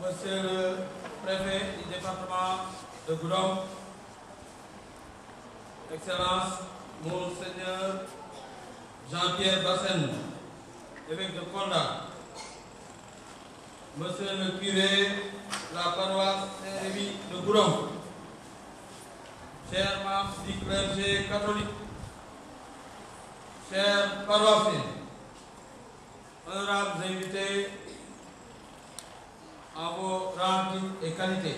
Monsieur le préfet du département de Goudomp, Excellence, Monseigneur Jean-Pierre Bassène, évêque de Kolda, Monsieur le curé de la paroisse Saint-Rémy de Goudomp, chers membres du clergé catholique, chers paroissiens, honorables invités en vos rangs et qualités,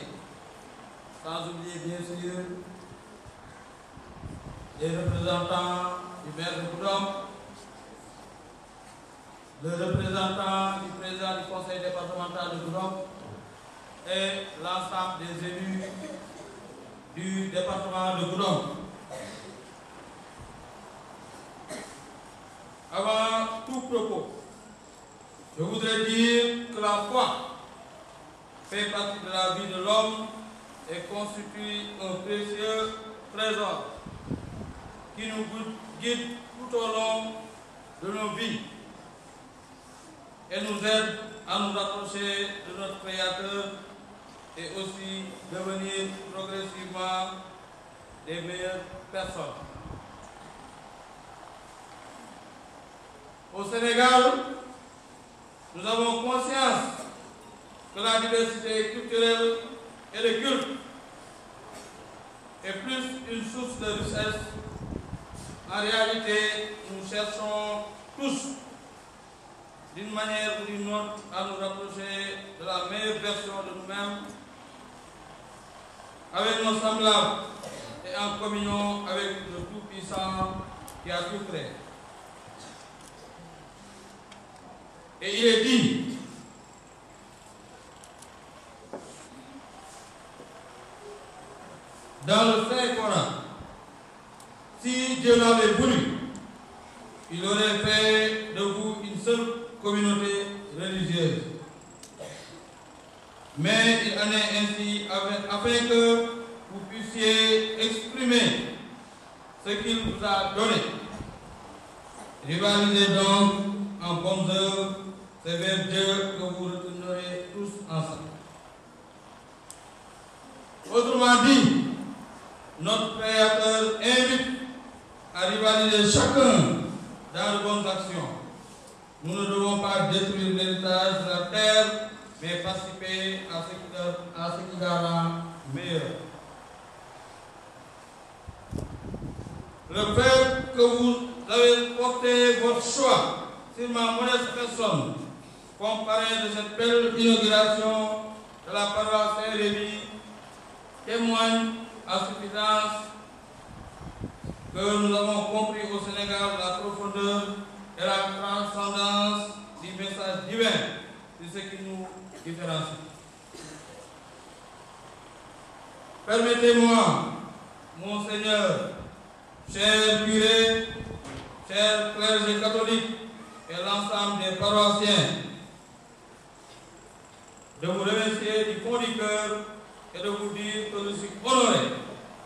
sans oublier bien sûr les représentants du maire de Goudomp, le représentant du président du conseil départemental de Goudomp et l'ensemble des élus du département de Goudomp. Avant tout propos, je voudrais dire que la foi fait partie de la vie de l'homme et constitue un précieux trésor qui nous guide tout au long de nos vies et nous aide à nous rapprocher de notre Créateur et aussi devenir progressivement des meilleures personnes. Au Sénégal, nous avons conscience que la diversité culturelle et de culte est plus une source de richesse. En réalité, nous cherchons tous, d'une manière ou d'une autre, à nous rapprocher de la meilleure version de nous-mêmes, avec nos semblables et en communion avec le Tout-Puissant qui a tout créé. Et il est dit dans le Saint-Coran, si Dieu l'avait voulu, il aurait fait de vous une seule communauté religieuse. Mais il en est ainsi afin que vous puissiez exprimer ce qu'il vous a donné. Rivalisez donc en bonnes œuvres, c'est vers Dieu que vous retournerez tous ensemble. Autrement dit, notre Créateur invite à rivaliser chacun dans de bonnes actions. Nous ne devons pas détruire l'héritage de la terre, mais participer à ce qui la rend meilleure. Le fait que vous avez porté votre choix sur ma modeste personne, comparé de cette belle inauguration de la paroisse Saint-Rémy, témoigne à suffisance que nous avons compris au Sénégal la profondeur et la transcendance du message divin de ce qui nous différencie. Permettez-moi, Monseigneur, chers curés, chers clergés catholiques et l'ensemble des paroissiens, de vous remercier du fond du cœur et de vous dire que je suis honoré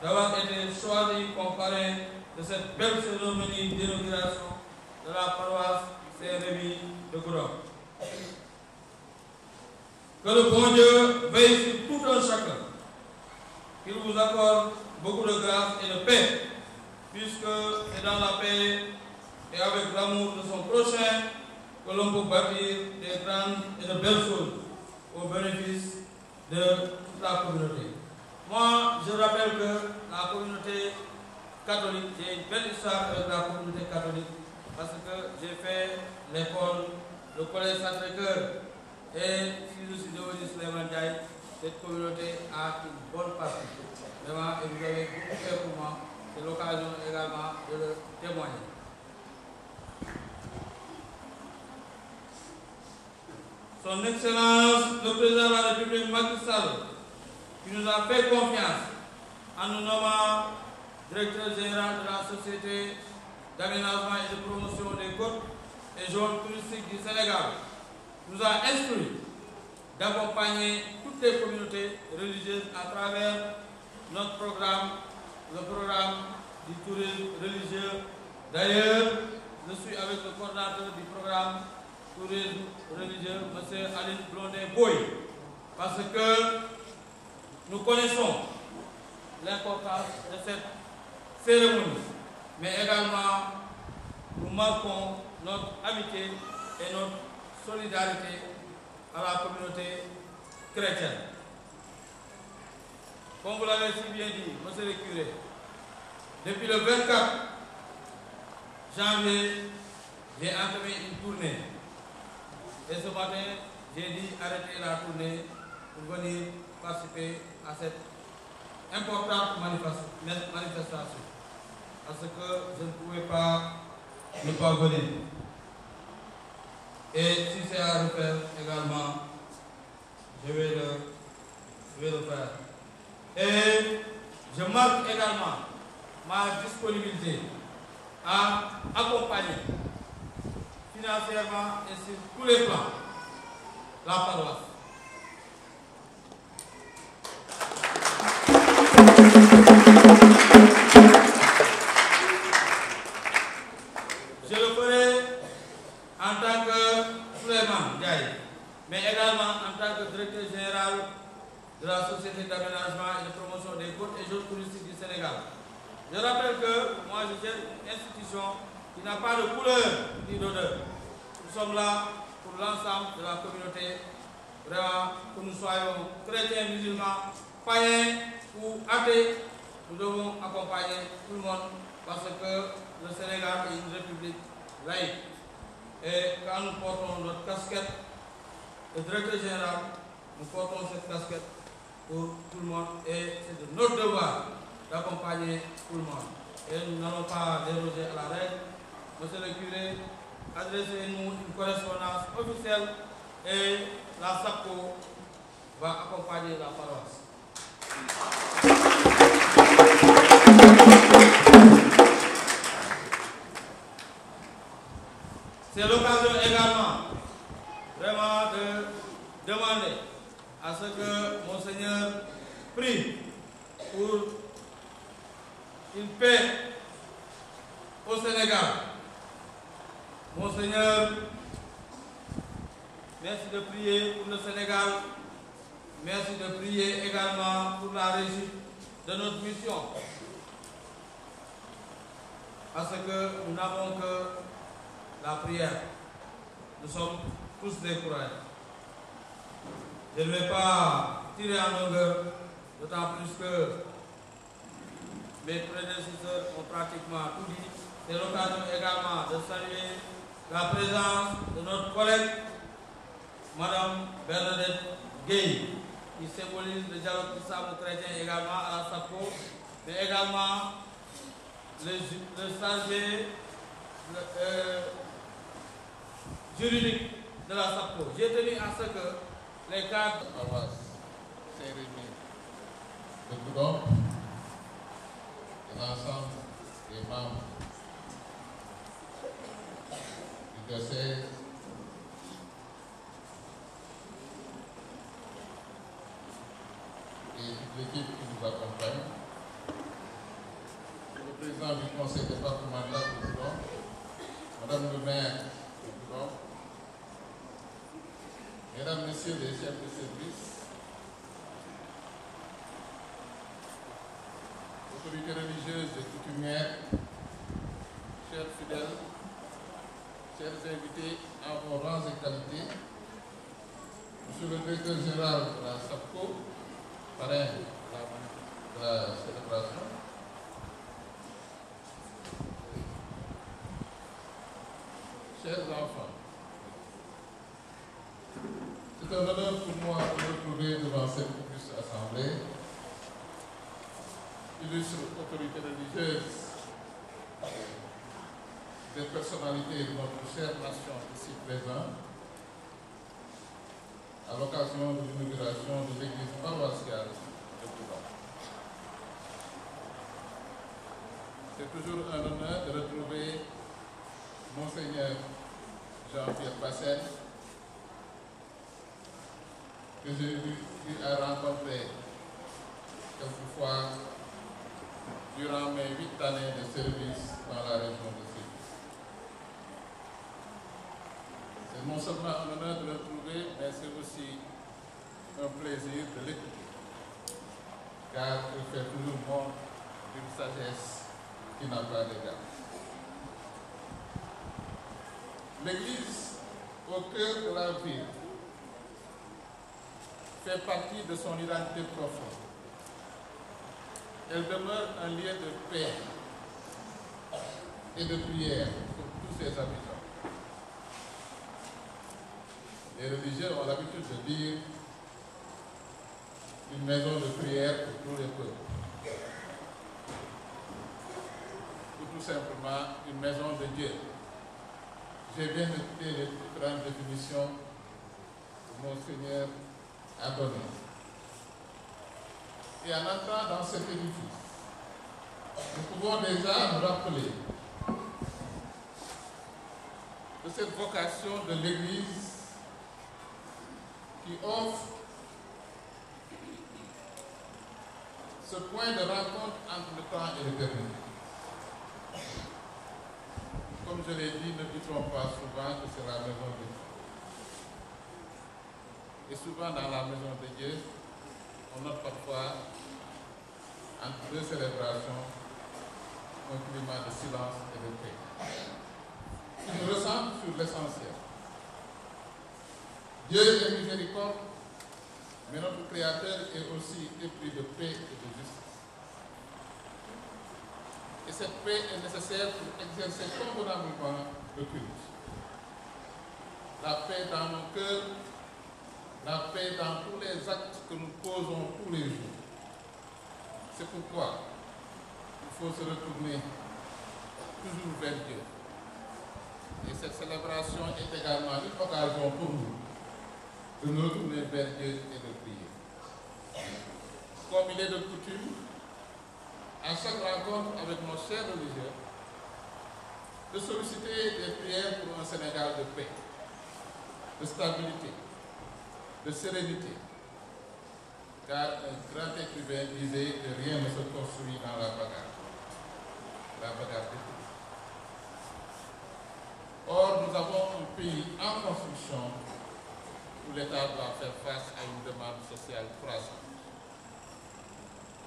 d'avoir été choisi comme parrain de cette belle cérémonie d'inauguration de la paroisse Saint-Rémy de Goudomp. Que le bon Dieu veille sur tout un chacun, qu'il vous accorde beaucoup de grâce et de paix, puisque c'est dans la paix et avec l'amour de son prochain que l'on peut bâtir des grandes et de belles choses au bénéfice de toute la communauté. Moi, je rappelle que la communauté catholique, j'ai une belle histoire avec la communauté catholique, parce que j'ai fait l'école, le collège Sacré-Cœur, et si je suis devenu Souleymane Ndiaye, cette communauté a une bonne partie. Vraiment, et vous avez beaucoup fait pour moi. C'est l'occasion également de le témoigner. Son Excellence, le Président de la République Macky Sall, qui nous a fait confiance en nous nommant directeur général de la Société d'aménagement et de promotion des côtes et zones touristiques du Sénégal, nous a instruit d'accompagner toutes les communautés religieuses à travers notre programme, le programme du tourisme religieux. D'ailleurs, je suis avec le coordinateur du programme tourisme religieux, M. Aline Blondin-Boy, parce que nous connaissons l'importance de cette cérémonie, mais également nous marquons notre amitié et notre solidarité à la communauté chrétienne. Comme vous l'avez si bien dit, monsieur le curé, depuis le 24 janvier, j'ai entamé une tournée. Et ce matin, j'ai dit arrêter la tournée pour venir participer à cette importante manifestation. Parce que je ne pouvais pas ne pas venir. Et si c'est à refaire également, je vais le faire. Et je marque également ma disponibilité à accompagner financièrement et sur tous les plans la paroisse. Je le ferai en tant que Souleymane Ndiaye, mais également en tant que directeur général de la Société d'aménagement et de promotion des côtes et jeux touristiques du Sénégal. Je rappelle que moi je gère une institution qui n'a pas de couleur ni d'odeur. Nous sommes là pour l'ensemble de la communauté, vraiment que nous soyons chrétiens, musulmans, païens ou athées, nous devons accompagner tout le monde parce que le Sénégal est une république laïque. Et quand nous portons notre casquette, le directeur général, nous portons cette casquette pour tout le monde et c'est de notre devoir d'accompagner tout le monde. Et nous n'allons pas déroger à la règle. Monsieur le curé, adressez-nous une correspondance officielle et la SAPCO va accompagner la paroisse. C'est l'occasion également vraiment de demander à ce que Monseigneur prie pour une paix au Sénégal. Monseigneur, merci de prier pour le Sénégal. Merci de prier également pour la réussite de notre mission. Parce que nous n'avons que la prière. Nous sommes tous des croyants. Je ne vais pas tirer en longueur, d'autant plus que mes prédécesseurs ont pratiquement tout dit. C'est l'occasion également de saluer la présence de notre collègue, Madame Bernadette Gueye, qui symbolise le dialogue islamo-chrétien également à la SAPCO, mais également le stagiaire juridique de la SAPCO. J'ai tenu à ce que les cadres de la paroisse Saint-Rémy de Goudomp et l'ensemble des membres du diocèse et toute l'équipe qui nous accompagne, le président du conseil départemental de Goudomp, Madame le maire de Goudomp, Mesdames, Messieurs les chefs de service, autorités religieuses et coutumières, chers fidèles, chers invités en vos rangs et qualités, Monsieur le directeur général de la SAPCO, parrain de la célébration, chers enfants, c'est un honneur pour moi de me retrouver devant cette auguste assemblée, illustre autorité religieuse, des personnalités de notre chère nation ici présente, à l'occasion de l'inauguration de l'église paroissiale de Goudomp. C'est toujours un honneur de retrouver Monseigneur Jean-Pierre Bassène, que j'ai eu à rencontrer quelquefois durant mes 8 années de service dans la région de Séville. C'est non seulement un honneur de le retrouver, mais c'est aussi un plaisir de l'écouter, car il fait toujours montre d'une sagesse qui n'a pas d'égal. L'Église, au cœur de la ville, fait partie de son identité profonde. Elle demeure un lieu de paix et de prière pour tous ses habitants. Les religieux ont l'habitude de dire une maison de prière pour tous les peuples, ou tout simplement une maison de Dieu. J'ai bien écouté les différentes définitions que Monseigneur a données. Et en entrant dans cet édifice, nous pouvons déjà nous rappeler de cette vocation de l'Église qui offre ce point de rencontre entre le temps et l'éternité. Comme je l'ai dit, ne dit-on pas souvent que c'est la maison de Dieu. Et souvent dans la maison de Dieu, on note parfois, entre deux célébrations, un climat de silence et de paix. Il nous ressemble sur l'essentiel. Dieu est miséricorde, mais notre Créateur est aussi épris de paix et de justice. Et cette paix est nécessaire pour exercer convenablement le culte. La paix dans nos cœurs, la paix dans tous les actes que nous posons tous les jours. C'est pourquoi il faut se retourner toujours vers Dieu. Et cette célébration est également une occasion pour nous de nous retourner vers Dieu et de prier. Comme il est de coutume, à chaque rencontre avec nos chers religieux, de solliciter des prières pour un Sénégal de paix, de stabilité, de sérénité. Car un grand écrivain disait que rien ne se construit dans la bagarre. La bagarre détruit. Or, nous avons un pays en construction où l'État doit faire face à une demande sociale croissante.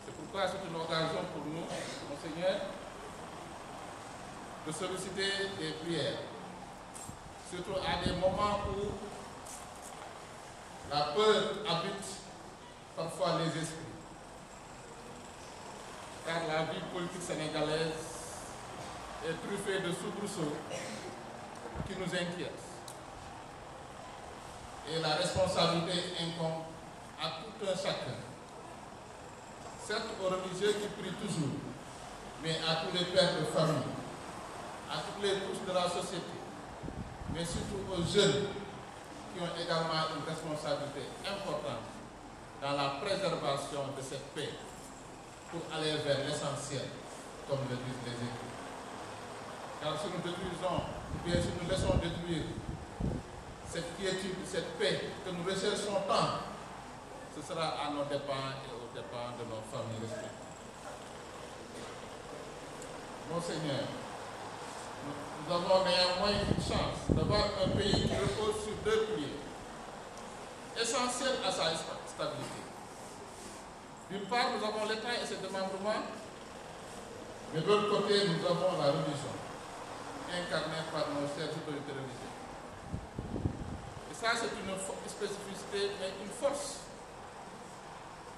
C'est pourquoi c'est une occasion pour nous, Monseigneur, de solliciter des prières, surtout à des moments où la peur habite parfois les esprits. Car la vie politique sénégalaise est truffée de soubresauts qui nous inquiètent. Et la responsabilité incombe à tout un chacun. Certes aux religieux qui prient toujours, mais à tous les pères de famille, à toutes les couches de la société, mais surtout aux jeunes qui ont également une responsabilité importante dans la préservation de cette paix pour aller vers l'essentiel, comme le disent les Écritures. Car si nous détruisons, ou bien si nous laissons détruire cette quiétude, cette paix que nous recherchons tant, ce sera à nos dépens et aux dépens de nos familles respectives. Monseigneur, nous avons néanmoins une chance d'avoir un pays qui repose sur deux piliers, essentiels à sa stabilité. D'une part, nous avons l'État et ses démembrements, mais de l'autre côté, nous avons la religion, incarnée par nos chers autorités religieuses. Et ça, c'est une spécificité, mais une force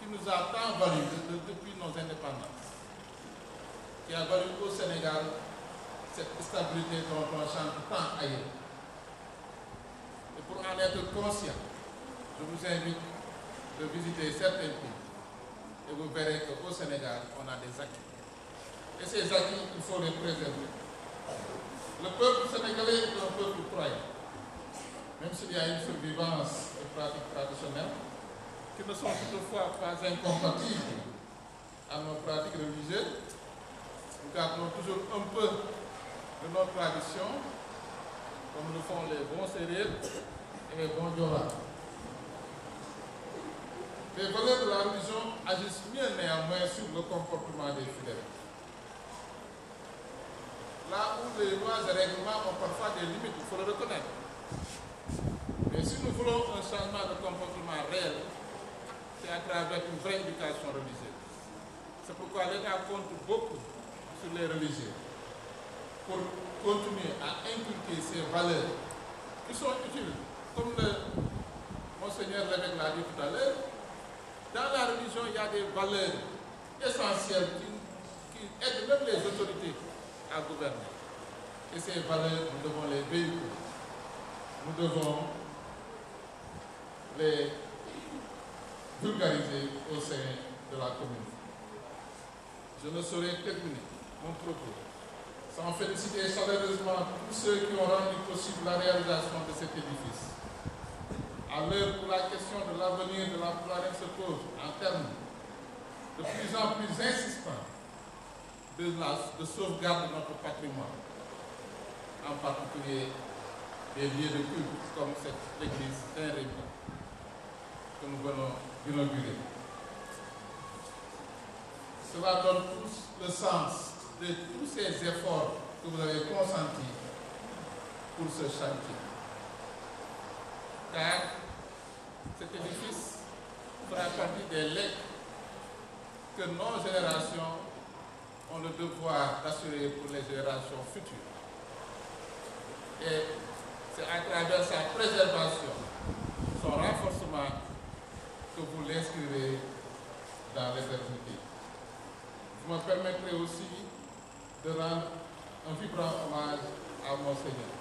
qui nous a tant valu depuis nos indépendances, qui a valu au Sénégal cette stabilité dont on chante tant ailleurs. Et pour en être conscient, je vous invite de visiter certains pays et vous verrez qu'au Sénégal, on a des acquis. Et ces acquis, il faut les préserver. Le peuple sénégalais est un peuple croyant. Même s'il y a une survivance de pratiques traditionnelles qui ne sont toutefois pas incompatibles à nos pratiques religieuses, nous gardons toujours un peu de nos traditions, comme le font les bons Sérères et les bons Diola. Les valeurs de la religion agissent mieux néanmoins sur le comportement des fidèles. Là où les lois et règlements ont parfois des limites, il faut le reconnaître. Mais si nous voulons un changement de comportement réel, avec une vraie éducation religieuse. C'est pourquoi l'État compte beaucoup sur les religieux pour continuer à inculquer ces valeurs qui sont utiles. Comme le Monseigneur l'évêque l'a dit tout à l'heure, dans la religion, il y a des valeurs essentielles qui aident même les autorités à gouverner. Et ces valeurs, nous devons les véhiculer. Nous devons les vulgariser au sein de la commune. Je ne saurais terminer mon propos sans féliciter chaleureusement tous ceux qui ont rendu possible la réalisation de cet édifice. À l'heure où la question de l'avenir de la planète se pose en termes de plus en plus insistants de sauvegarde de notre patrimoine, en particulier des lieux de culte comme cette église Saint-Rémy que nous venons d'inaugurer. Cela donne tous le sens de tous ces efforts que vous avez consentis pour ce chantier. Car cet édifice fera partie des legs que nos générations ont le devoir d'assurer pour les générations futures. Et c'est à travers sa préservation, son renforcement, que vous l'inscrirez dans l'éternité. Vous me permettrez aussi de rendre un vibrant hommage à Monseigneur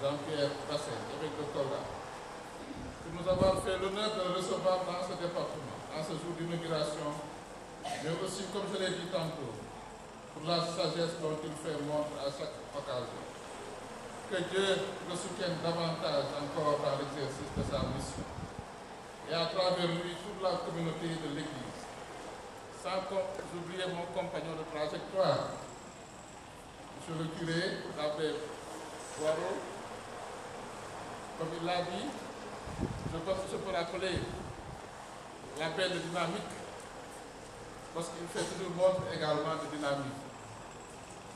Jean-Pierre Basset, évêque de Kolda, pour nous avoir fait l'honneur de le recevoir dans ce département, en ce jour d'inauguration, mais aussi, comme je l'ai dit tantôt, pour la sagesse dont il fait montre à chaque occasion. Que Dieu le soutienne davantage encore dans l'exercice de sa mission. Et à travers lui, toute la communauté de l'Église. Sans oublier mon compagnon de trajectoire, M. le curé, l'abbé Poirot, comme il l'a dit, je peux l'appeler l'abbé de dynamique, parce qu'il fait toujours montre également de dynamique.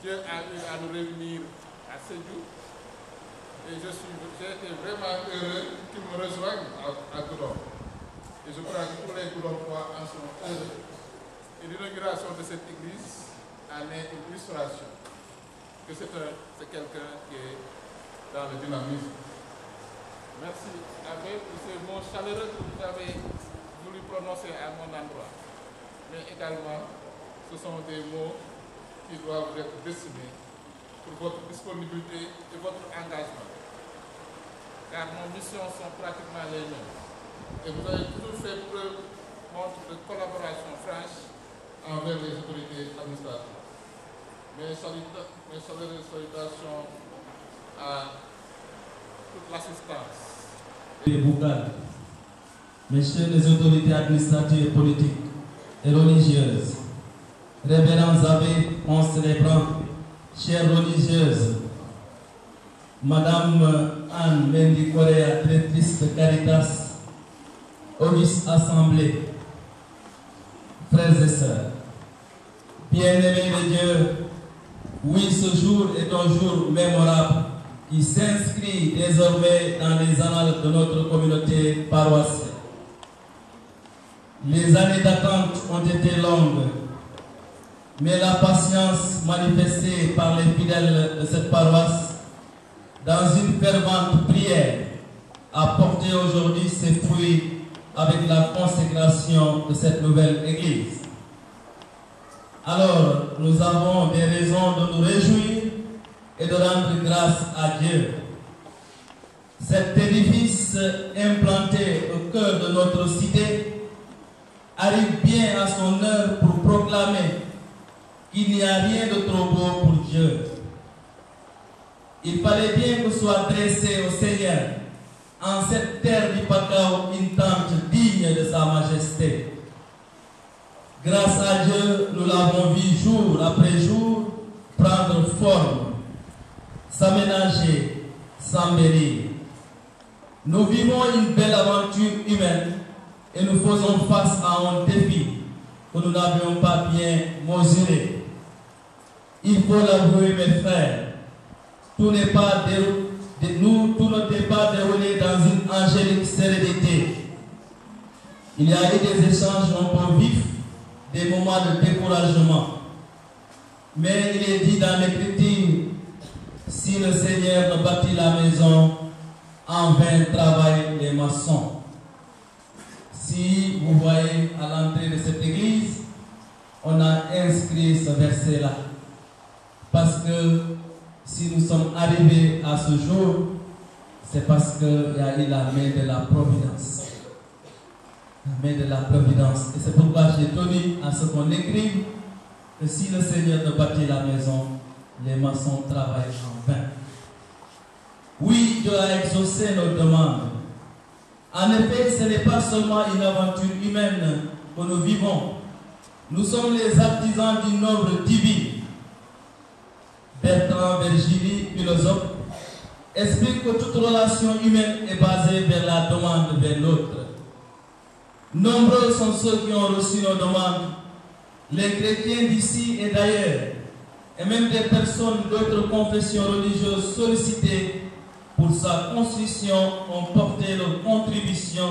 Dieu a eu à nous réunir à Sédhiou, et j'ai été vraiment heureux qu'il me rejoigne à Goudon. Et je crois que tous les Goudonnois en sont heureux. Et l'inauguration de cette église en est une illustration que c'est quelqu'un qui est dans le dynamisme. Merci, Abbé, pour ces mots chaleureux que vous avez voulu prononcer à mon endroit. Mais également, ce sont des mots qui doivent être destinés pour votre disponibilité et votre engagement. Car nos missions sont pratiquement les mêmes. Et vous avez toujours fait montre de collaboration franche envers les autorités administratives. Mes chaleureuses salutations à toute l'assistance. Messieurs les autorités administratives, politiques et religieuses, révérends abbés en célébrant, chères religieuses, Madame Anne Mendy Correa, directrice de Caritas, auguste assemblée, frères et sœurs, bien-aimés de Dieu, oui, ce jour est un jour mémorable qui s'inscrit désormais dans les annales de notre communauté paroissiale. Les années d'attente ont été longues, mais la patience manifestée par les fidèles de cette paroisse dans une fervente prière a porté aujourd'hui ses fruits avec la consécration de cette nouvelle église. Alors, nous avons des raisons de nous réjouir et de rendre grâce à Dieu. Cet édifice implanté au cœur de notre cité arrive bien à son heure pour proclamer qu'il n'y a rien de trop beau pour Dieu. Il fallait bien que soit dressé au Seigneur, en cette terre du Pacao, une tente digne de sa majesté. Grâce à Dieu, nous l'avons vu jour après jour prendre forme, s'aménager, s'embellir. Nous vivons une belle aventure humaine et nous faisons face à un défi que nous n'avions pas bien mesuré. Il faut l'avouer, mes frères, tout ne s'est pas déroulé dans une angélique sérénité. Il y a eu des échanges un peu vifs, des moments de découragement. Mais il est dit dans l'Écriture, si le Seigneur ne bâtit la maison, en vain travaillent les maçons. Si vous voyez à l'entrée de cette église, on a inscrit ce verset-là. Parce que si nous sommes arrivés à ce jour, c'est parce qu'il y a eu la main de la providence. La main de la providence. Et c'est pourquoi j'ai tenu à ce qu'on écrive que si le Seigneur ne bâtit la maison, les maçons travaillent en vain. Oui, Dieu a exaucé nos demandes. En effet, ce n'est pas seulement une aventure humaine que nous vivons. Nous sommes les artisans d'une œuvre divine. Bertrand Vergili, philosophe, explique que toute relation humaine est basée vers la demande vers l'autre. Nombreux sont ceux qui ont reçu nos demandes, les chrétiens d'ici et d'ailleurs, et même des personnes d'autres confessions religieuses sollicitées pour sa construction ont porté leur contribution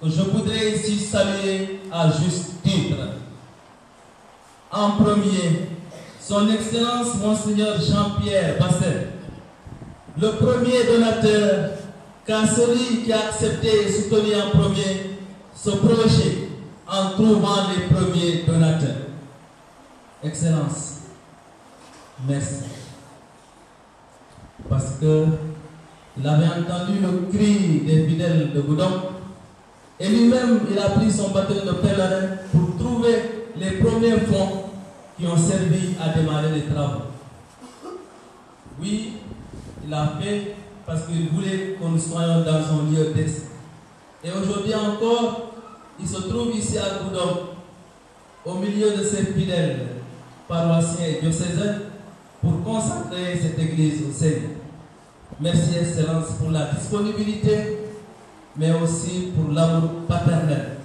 que je voudrais ici saluer à juste titre. En premier, son Excellence Monseigneur Jean-Pierre Basset, le premier donateur, car celui qui a accepté et soutenu en premier ce projet en trouvant les premiers donateurs. Excellence, merci. Parce que il avait entendu le cri des fidèles de Goudon et lui-même il a pris son bâton de pèlerin pour trouver les premiers fonds qui ont servi à démarrer les travaux. Oui, il a fait parce qu'il voulait que nous soyons dans son lieu d'essai. Et aujourd'hui encore, il se trouve ici à Goudon, au milieu de ses fidèles paroissiens et diocésains, pour consacrer cette église au Seigneur. Merci, Excellence, pour la disponibilité, mais aussi pour l'amour paternel,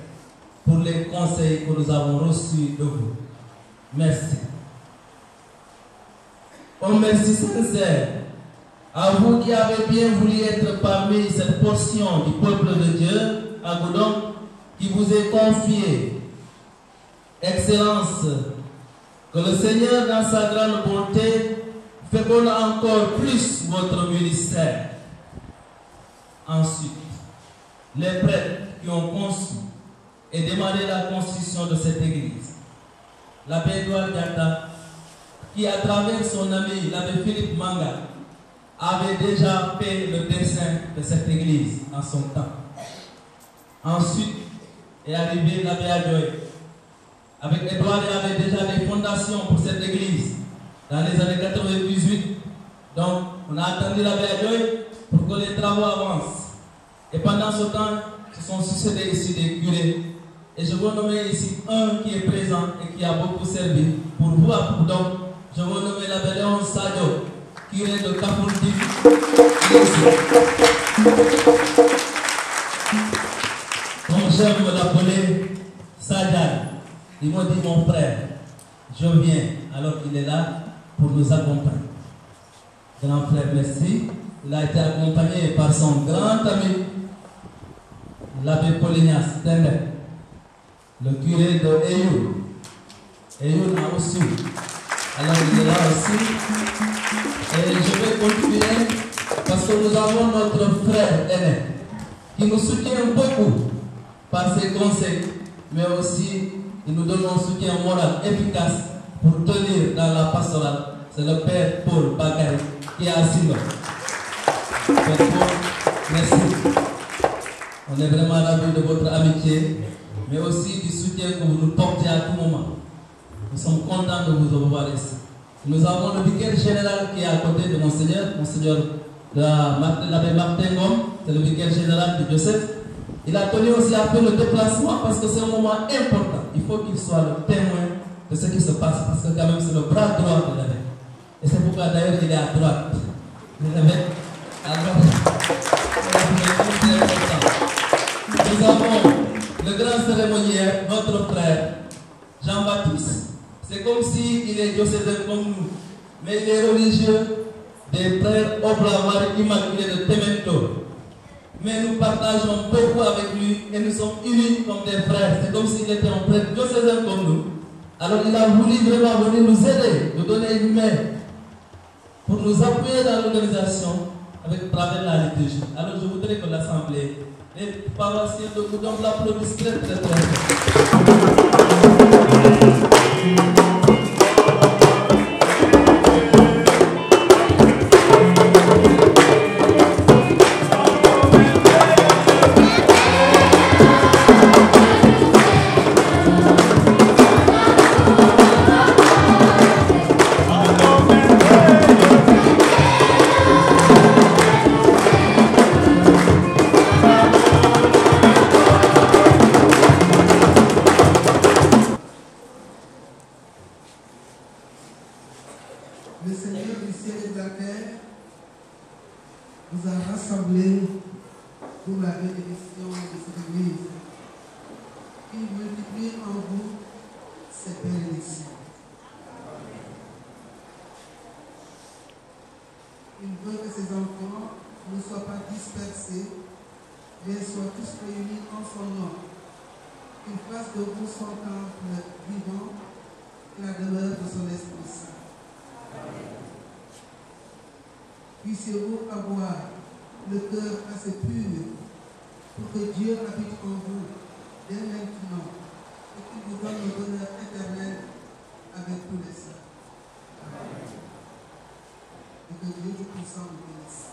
pour les conseils que nous avons reçus de vous. Merci. Un merci sincère à vous qui avez bien voulu être parmi cette portion du peuple de Dieu à Goudon qui vous est confiée. Excellence, que le Seigneur dans sa grande bonté féconde encore plus votre ministère. Ensuite, les prêtres qui ont conçu et démarré la construction de cette église. L'abbé Edouard Diatta, qui à travers son ami l'abbé Philippe Manga, avait déjà fait le dessin de cette église en son temps. Ensuite est arrivé l'abbé Adjoy. Avec Edouard, il y avait déjà des fondations pour cette église dans les années 98. Donc, on a attendu l'abbé Adjoy pour que les travaux avancent. Et pendant ce temps, se sont succédés ici des curés. Et je veux nommer ici un qui est présent et qui a beaucoup servi pour vous à Goudon. Je veux nommer l'abbé Léon Sadio, curé de Kapoundi. Comme j'aime l'appeler Sadjan, il m'a dit mon frère, je viens, alors il est là pour nous accompagner. Grand frère, merci. Il a été accompagné par son grand ami, l'abbé Polignas Tende, le curé de Eyou. Eyou a aussi. Alors il est là aussi. Et je vais continuer parce que nous avons notre frère aîné qui nous soutient beaucoup par ses conseils, mais aussi il nous donne un soutien moral efficace pour tenir dans la pastorale. C'est le père Paul Bakary qui est assis là. Père Paul, merci. On est vraiment ravis de votre amitié, mais aussi du soutien que vous nous portez à tout moment. Nous sommes contents de vous revoir ici. Nous avons le vicaire général qui est à côté de Monseigneur l'abbé Martin Gom, c'est le vicaire général du diocèse. Il a tenu aussi à faire le déplacement parce que c'est un moment important. Il faut qu'il soit le témoin de ce qui se passe parce que quand même c'est le bras droit de l'évêque. Et c'est pourquoi d'ailleurs il est à droite. L'évêque à droite. Nous avons le grand cérémoniaire, notre frère Jean-Baptiste. C'est comme s'il est diocésain comme nous, mais il est religieux des frères Obla Marie Immaculée de Temento. mais nous partageons beaucoup avec lui et nous sommes unis comme des frères. C'est comme s'il était un prêtre diocésain comme nous. Alors il a voulu vraiment venir nous aider, nous donner une main pour nous appuyer dans l'organisation avec travers la liturgie. Alors je voudrais que l'Assemblée, les paroissiens de Goudomp l'applaudissent très très très. Le Seigneur du ciel et de la terre vous a rassemblés pour la bénédiction de cette Église. Il multiplie en vous ses bénédictions. Il veut que ses enfants ne soient pas dispersés, mais soient tous réunis en son nom. Qu'il fasse de vous son temple vivant et la demeure de son Esprit Saint. Puissiez-vous avoir le cœur assez pur pour que Dieu habite en vous dès maintenant et qu'il vous donne le bonheur éternel avec tous les saints. Et que Dieu Tout-Puissant vous bénisse.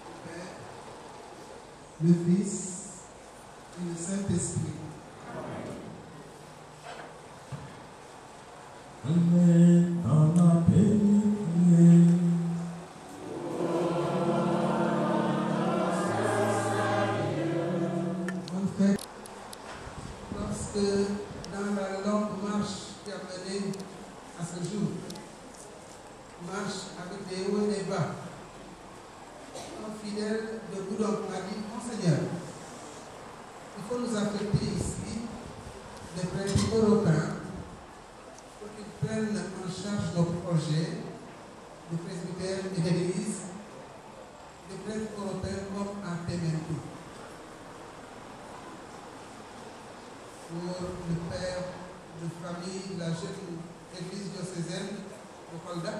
Le Père, le Fils et le Saint-Esprit. Amen. Bonne fête. Lorsque dans la longue marche qui a mené à ce jour, marche avec des hauts et des bas, un fidèle de Goudomp m'a dit: Monseigneur, il faut nous affecter ici des prêtres européens pour qu'ils prennent en charge nos projets de presbytère et d'église, des prêtres européens comme à Temento. Pour le père de famille de la jeune église diocésaine de Kolda,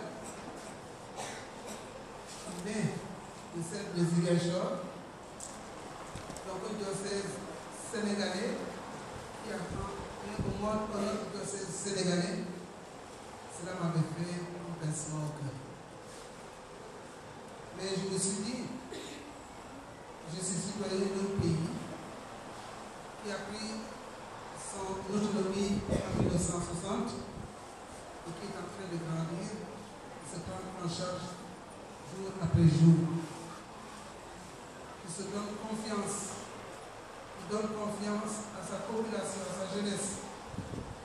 né de celle de Ziguinchor, donc un diocèse sénégalais qui apprend au monde un autre diocèse sénégalais. Cela m'avait fait un pincement au cœur. Mais je me suis dit, je suis citoyen d'un pays qui a pris son autonomie en 1960 et qui est en train de grandir, de se prendre en charge jour après jour, qui se donne confiance, qui donne confiance à sa population, à sa jeunesse,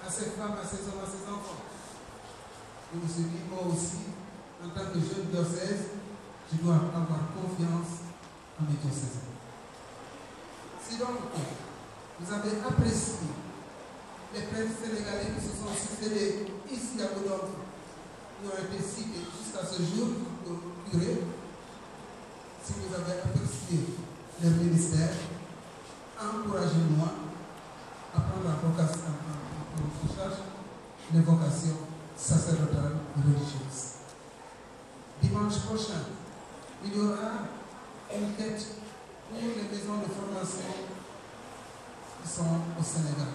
à ses femmes, à ses hommes, à ses enfants. Je me suis dit, moi aussi, en tant que jeune diocèse, je dois avoir confiance en mes diocèses. Si donc vous avez apprécié les prêtres sénégalais qui se sont succédés ici à Goudomp, qui ont été cités jusqu'à ce jour pour curé, si vous avez apprécié leur ministère, encouragez-moi à prendre en charge les vocations sacerdotales et religieuses. Dimanche prochain, il y aura une quête pour les maisons de formation qui sont au Sénégal.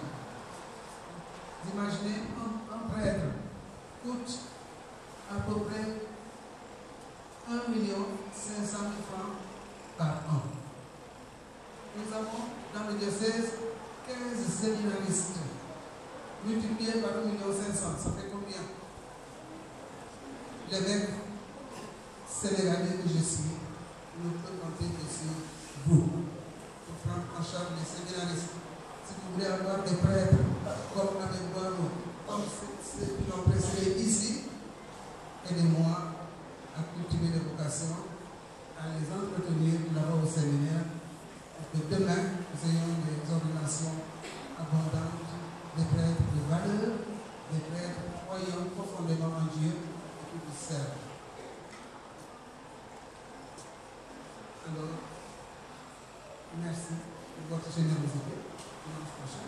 Vous imaginez, un prêtre coûte à peu près 1,5 500 000 francs par an. Nous avons dans le diocèse 15 séminaristes multipliés par 1,5 million, ça fait combien? L'évêque sénégalais que je suis ne peut compter que sur vous pour prendre en charge les séminaristes. Si vous voulez avoir des prêtres comme avec moi, comme ceux qui l'ont précédé ici, aidez-moi à cultiver les vocations, à les entretenir là-bas au séminaire, pour que demain, nous ayons des ordinations abondantes, des prêtres de valeur, des prêtres croyant profondément en Dieu et qui vous servent. Alors, merci pour votre générosité. Dimanche prochain.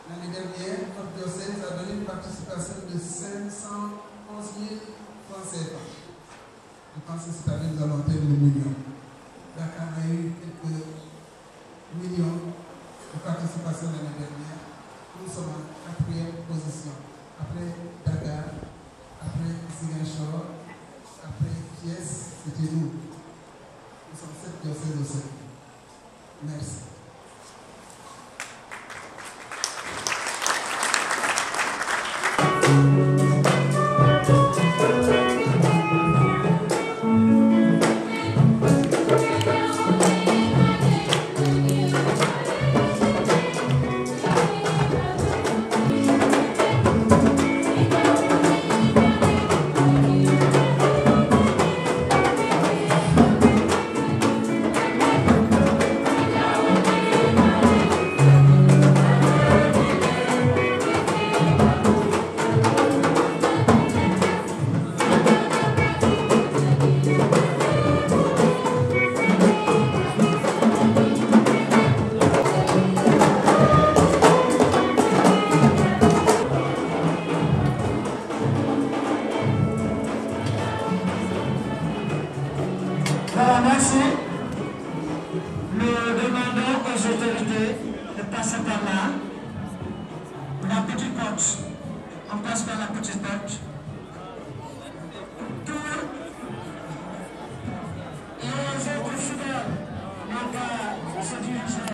L'année dernière, notre diocèse a donné une participation de 511 000 francs CFA. Je pense que cette année, nous allons atteindre le million. Dakar a eu quelques millions de participation l'année dernière. Nous sommes en 4e position. Après Dakar, après Ziguinchor, après Thiès, c'était nous. Nous sommes 7 diocèses au sein. Merci. Merci. Nous demandons aux autorités de passer par là. La petite porte. On passe par la petite porte.